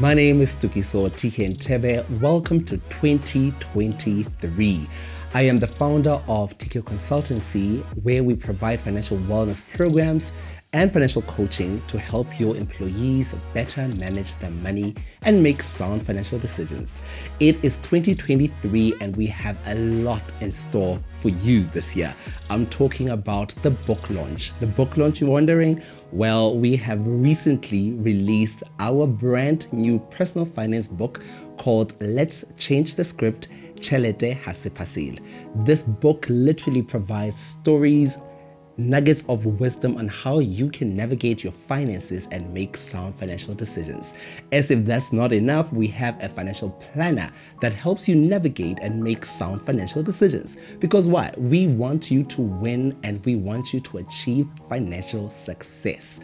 My name is Tokiso Tebe. Welcome to 2023. I am the founder of TKO Consultancy, where we provide financial wellness programs and financial coaching to help your employees better manage their money and make sound financial decisions. It is 2023 and we have a lot in store for you this year. I'm talking about the book launch. The book launch, you're wondering? Well, we have recently released our brand new personal finance book called Let's Change the Script, Chelete Parcel. This book literally provides stories, nuggets of wisdom on how you can navigate your finances and make sound financial decisions. As if that's not enough, we have a financial planner that helps you navigate and make sound financial decisions. Because why? We want you to win and we want you to achieve financial success.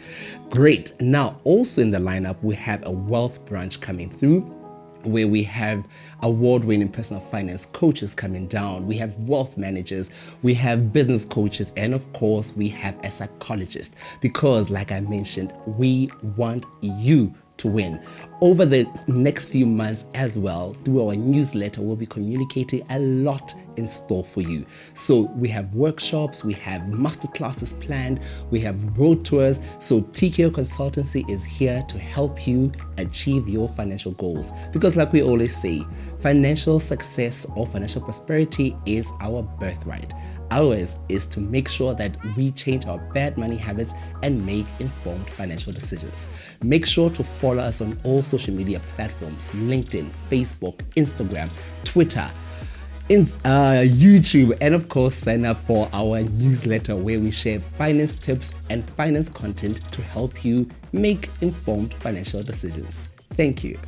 Great. Now, also in the lineup, we have a wealth branch coming through, where we have award-winning personal finance coaches coming down. We have wealth managers, we have business coaches, and of course, we have a psychologist. Because like I mentioned, we want you to win. Over the next few months as well, through our newsletter, we'll be communicating a lot in store for you. So we have workshops, we have masterclasses planned, we have road tours. So TKO Consultancy is here to help you achieve your financial goals. Because like we always say, financial success or financial prosperity is our birthright. Ours is to make sure that we change our bad money habits and make informed financial decisions. Make sure to follow us on all social media platforms: LinkedIn, Facebook, Instagram, Twitter, YouTube, and of course sign up for our newsletter where we share finance tips and finance content to help you make informed financial decisions. Thank you.